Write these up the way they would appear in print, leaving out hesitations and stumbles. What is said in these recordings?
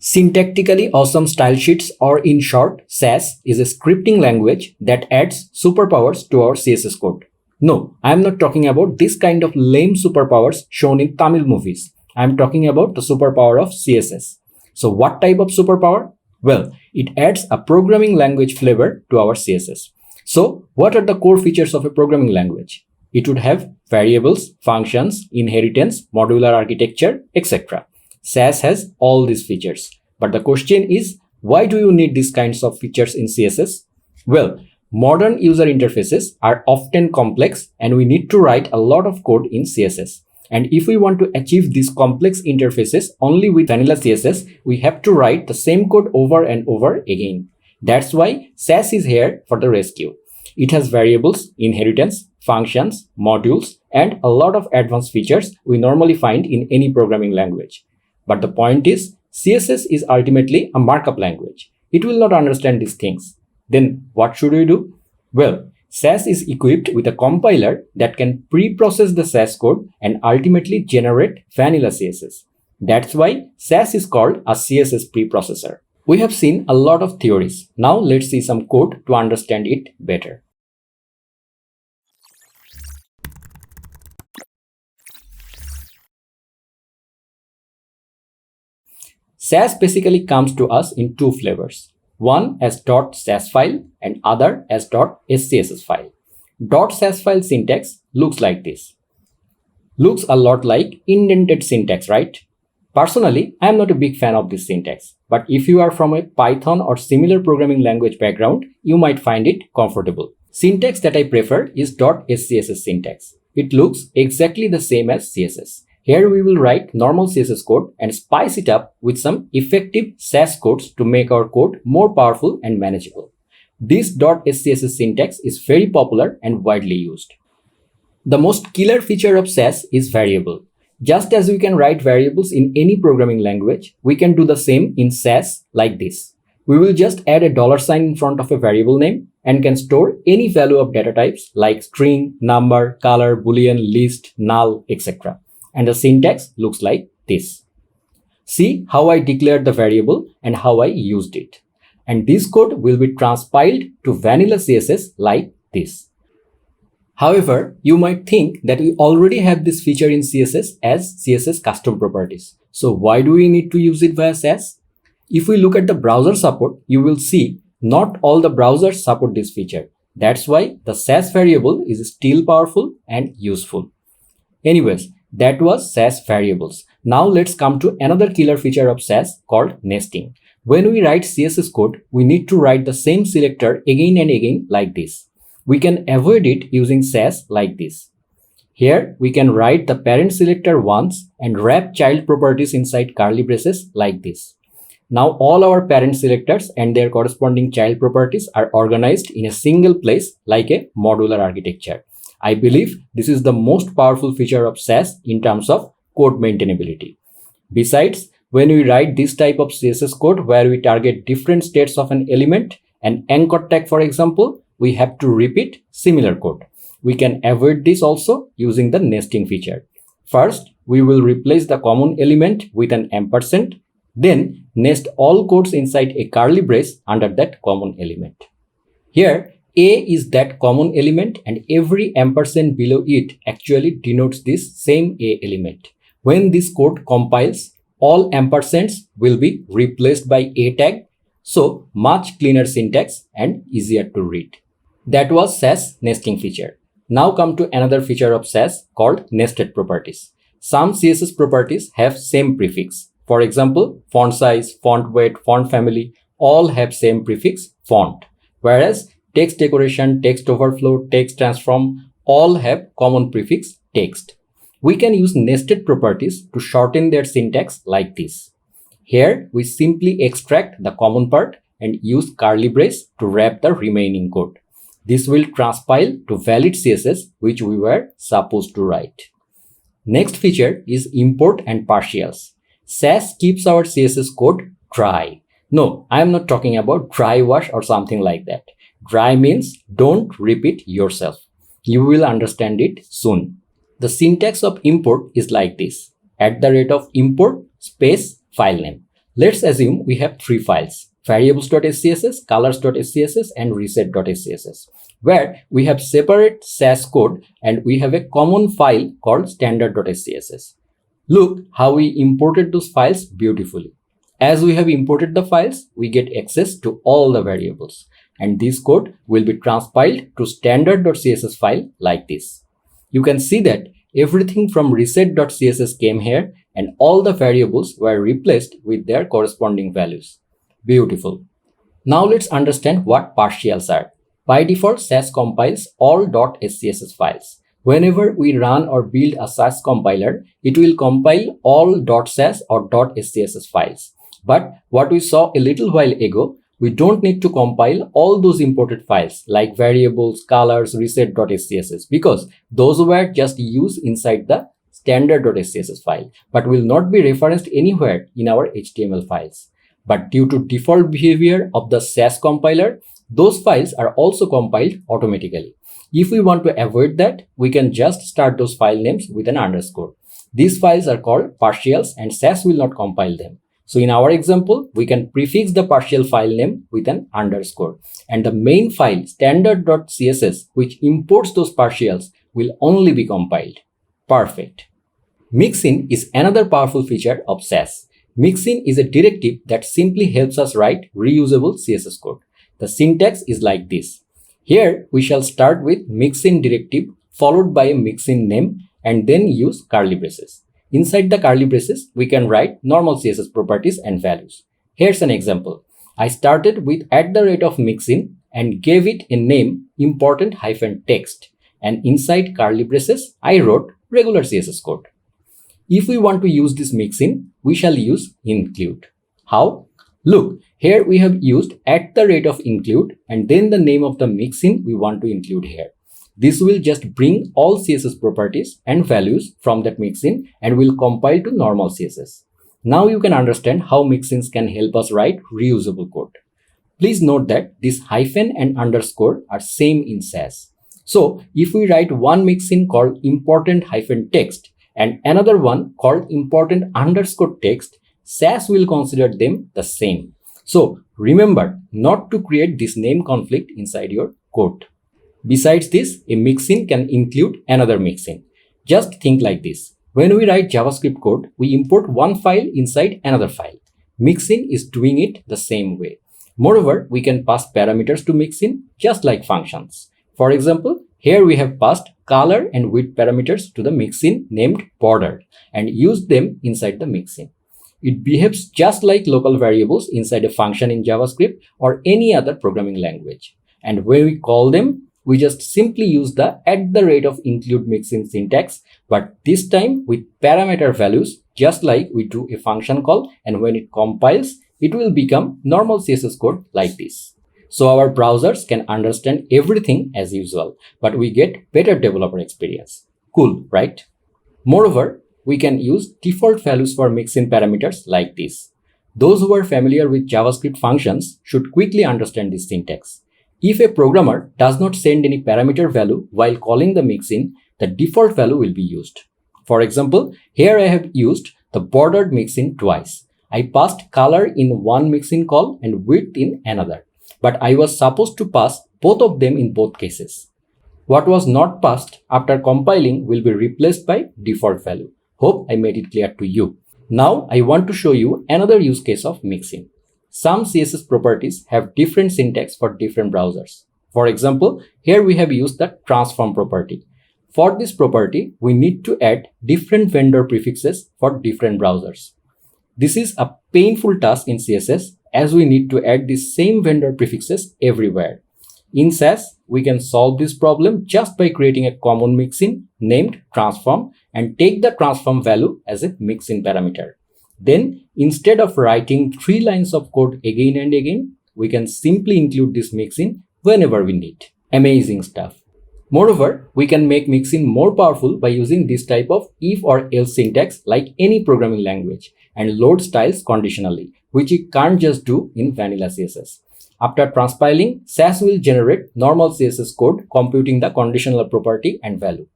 Syntactically awesome style sheets, or in short, SAS, is a scripting language that adds superpowers to our CSS code. No, I am not talking about this kind of lame superpowers shown in Tamil movies. I am talking about the superpower of CSS. So what type of superpower? Well, it adds a programming language flavor to our CSS. So what are the core features of a programming language? It would have variables, functions, inheritance, modular architecture, etc. SAS has all these features. But the question is, why do you need these kinds of features in CSS? Well, modern user interfaces are often complex and we need to write a lot of code in CSS. And if we want to achieve these complex interfaces only with vanilla CSS, we have to write the same code over and over again. That's why SAS is here for the rescue. It has variables, inheritance, functions, modules, and a lot of advanced features we normally find in any programming language. But the point is, CSS is ultimately a markup language. It will not understand these things. Then what should we do? Well, SAS is equipped with a compiler that can pre-process the SAS code and ultimately generate vanilla CSS. That's why SAS is called a CSS preprocessor. We have seen a lot of theories. Now let's see some code to understand it better. SAS basically comes to us in two flavors. One as .sas file and other as .scss file. .sas file syntax looks like this. Looks a lot like indented syntax, right? Personally, I am not a big fan of this syntax, but if you are from a Python or similar programming language background, you might find it comfortable. Syntax that I prefer is .scss syntax. It looks exactly the same as CSS. Here we will write normal CSS code and spice it up with some effective SAS codes to make our code more powerful and manageable. This .scss syntax is very popular and widely used. The most killer feature of SAS is variable. Just as we can write variables in any programming language, we can do the same in SAS like this. We will just add a $sign in front of a variable name and can store any value of data types like string, number, color, boolean, list, null, etc. And the syntax looks like this. See how I declared the variable and how I used it. And this code will be transpiled to vanilla CSS like this. However, you might think that we already have this feature in CSS as CSS custom properties. So why do we need to use it via SAS? If we look at the browser support, you will see not all the browsers support this feature. That's why the SAS variable is still powerful and useful. Anyways, that was SAS variables. Now let's come to another killer feature of SAS called nesting. When we write CSS code, we need to write the same selector again and again like this. We can avoid it using SAS like this. Here we can write the parent selector once and wrap child properties inside curly braces like this. Now all our parent selectors and their corresponding child properties are organized in a single place like a modular architecture. I believe this is the most powerful feature of SAS in terms of code maintainability. Besides, when we write this type of CSS code where we target different states of an element, an anchor tag for example, we have to repeat similar code. We can avoid this also using the nesting feature. First, we will replace the common element with an ampersand, then nest all codes inside a curly brace under that common element. Here, A is that common element and every ampersand below it actually denotes this same A element. When this code compiles, all ampersands will be replaced by A tag, so much cleaner syntax and easier to read. That was SAS nesting feature. Now come to another feature of SAS called nested properties. Some CSS properties have same prefix. For example, font size, font weight, font family all have same prefix font, whereas text decoration, text overflow, text transform all have common prefix text. We can use nested properties to shorten their syntax like this. Here we simply extract the common part and use curly brace to wrap the remaining code. This will transpile to valid CSS which we were supposed to write. Next feature is import and partials. SAS keeps our CSS code dry. No, I am not talking about dry wash or something like that. Dry means don't repeat yourself. You will understand it soon. The syntax of import is like this: @ import space file name. Let's assume we have three files: variables.scss, colors.scss, and reset.scss, where we have separate Sass code and we have a common file called standard.scss. Look how we imported those files beautifully. As we have imported the files, we get access to all the variables, and this code will be transpiled to standard.css file like this. You can see that everything from reset.css came here and all the variables were replaced with their corresponding values. Beautiful. Now let's understand what partials are. By default, Sass compiles all .scss files. Whenever we run or build a Sass compiler, it will compile all .sass or .scss files. But what we saw a little while ago, we don't need to compile all those imported files like variables, colors, reset.scss, because those were just used inside the standard.scss file, but will not be referenced anywhere in our HTML files. But due to default behavior of the Sass compiler, those files are also compiled automatically. If we want to avoid that, we can just start those file names with an underscore. These files are called partials and Sass will not compile them. So in our example, we can prefix the partial file name with an underscore, and the main file standard.css, which imports those partials, will only be compiled. Perfect. Mixin is another powerful feature of Sass. Mixin is a directive that simply helps us write reusable CSS code. The syntax is like this. Here we shall start with mixin directive followed by a mixin name and then use curly braces. Inside the curly braces, we can write normal CSS properties and values. Here's an example. I started with @mixin and gave it a name important-text, and inside curly braces, I wrote regular CSS code. If we want to use this mixin, we shall use include. How? Look, here we have used @include and then the name of the mixin we want to include here. This will just bring all CSS properties and values from that mixin and will compile to normal CSS. Now you can understand how mixins can help us write reusable code. Please note that this hyphen and underscore are same in Sass. So if we write one mixin called important-text and another one called important_text, Sass will consider them the same. So remember not to create this name conflict inside your code. Besides this, a mixin can include another mixin. Just think like this. When we write JavaScript code, we import one file inside another file. Mixin is doing it the same way. Moreover, we can pass parameters to mixin just like functions. For example, here we have passed color and width parameters to the mixin named border and used them inside the mixin. It behaves just like local variables inside a function in JavaScript or any other programming language. And when we call them, we just simply use the @include mixin syntax, but this time with parameter values, just like we do a function call, and when it compiles, it will become normal CSS code like this. So our browsers can understand everything as usual, but we get better developer experience. Cool, right? Moreover, we can use default values for mixin parameters like this. Those who are familiar with JavaScript functions should quickly understand this syntax. If a programmer does not send any parameter value while calling the mixin, the default value will be used. For example, here I have used the bordered mixin twice. I passed color in one mixin call and width in another, but I was supposed to pass both of them in both cases. What was not passed after compiling will be replaced by default value. Hope I made it clear to you. Now I want to show you another use case of mixin. Some CSS properties have different syntax for different browsers. For example, here we have used the transform property. For this property, we need to add different vendor prefixes for different browsers. This is a painful task in CSS as we need to add the same vendor prefixes everywhere. In Sass, we can solve this problem just by creating a common mixin named transform and take the transform value as a mixin parameter. Then, instead of writing 3 lines of code again and again, we can simply include this mixin whenever we need. Amazing stuff. Moreover, we can make mixin more powerful by using this type of if or else syntax like any programming language and load styles conditionally, which you can't just do in vanilla CSS. After transpiling, Sass will generate normal CSS code computing the conditional property and value.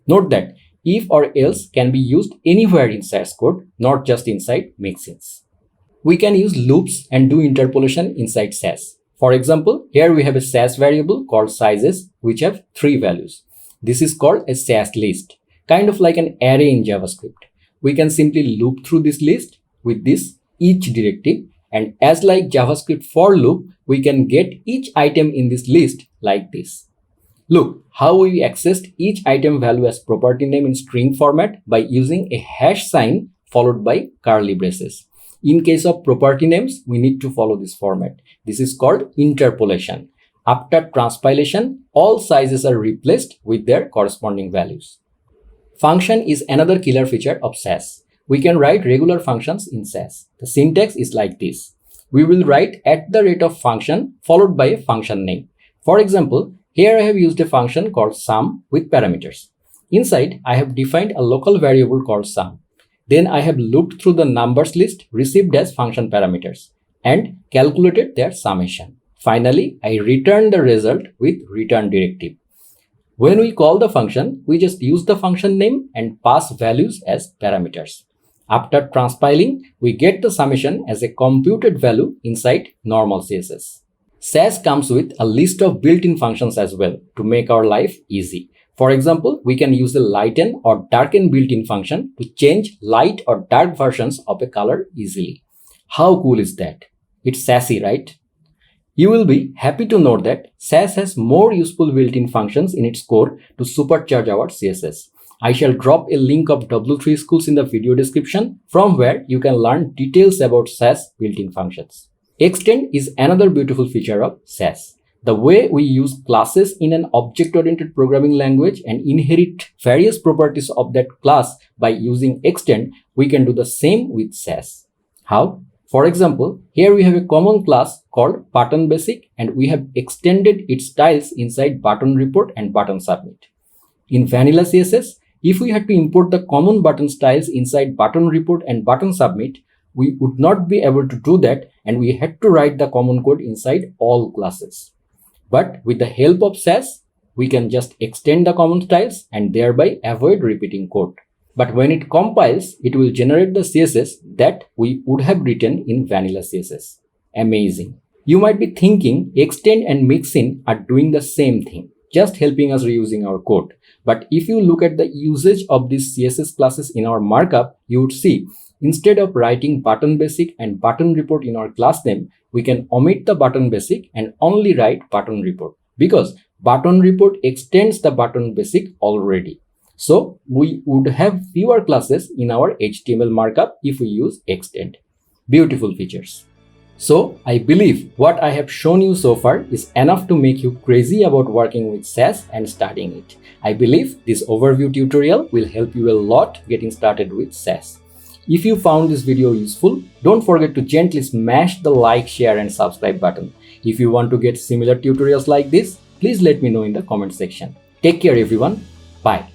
Note that if or else can be used anywhere in Sass code, not just inside mixins. We can use loops and do interpolation inside Sass. For example, here we have a Sass variable called sizes which have 3 values. This is called a Sass list, kind of like an array in JavaScript. We can simply loop through this list with this each directive, and as like JavaScript for loop, we can get each item in this list like this. Look how we accessed each item value as property name in string format by using a hash sign followed by curly braces. In case of property names, we need to follow this format. This is called interpolation. After transpilation, all sizes are replaced with their corresponding values. Function is another killer feature of Sass. We can write regular functions in Sass. The syntax is like this. We will write @function followed by a function name. For example, here I have used a function called sum with parameters. Inside, I have defined a local variable called sum. Then I have looped through the numbers list received as function parameters and calculated their summation. Finally, I return the result with return directive. When we call the function, we just use the function name and pass values as parameters. After transpiling, we get the summation as a computed value inside normal CSS. Sass comes with a list of built-in functions as well to make our life easy. For example, we can use the lighten or darken built-in function to change light or dark versions of a color easily. How cool is that? It's sassy, right? You will be happy to know that Sass has more useful built-in functions in its core to supercharge our CSS. I shall drop a link of W3 Schools in the video description from where you can learn details about Sass built-in functions. Extend is another beautiful feature of Sass. The way we use classes in an object-oriented programming language and inherit various properties of that class by using extend, we can do the same with Sass. How? For example, here we have a common class called button basic and we have extended its styles inside button report and button submit. In vanilla CSS, if we had to import the common button styles inside button report and button submit, we would not be able to do that and we had to write the common code inside all classes. But with the help of Sass, we can just extend the common styles and thereby avoid repeating code. But when it compiles, it will generate the CSS that we would have written in vanilla CSS. Amazing. You might be thinking extend and mixin are doing the same thing, just helping us reusing our code. But if you look at the usage of these CSS classes in our markup, you would see instead of writing button basic and button report in our class name, we can omit the button basic and only write button report because button report extends the button basic already. So we would have fewer classes in our HTML markup if we use extend. Beautiful features. So I believe what I have shown you so far is enough to make you crazy about working with Sass and studying it. I believe this overview tutorial will help you a lot getting started with Sass. If you found this video useful, don't forget to gently smash the like, share and subscribe button. If you want to get similar tutorials like this, please let me know in the comment section. Take care everyone. Bye.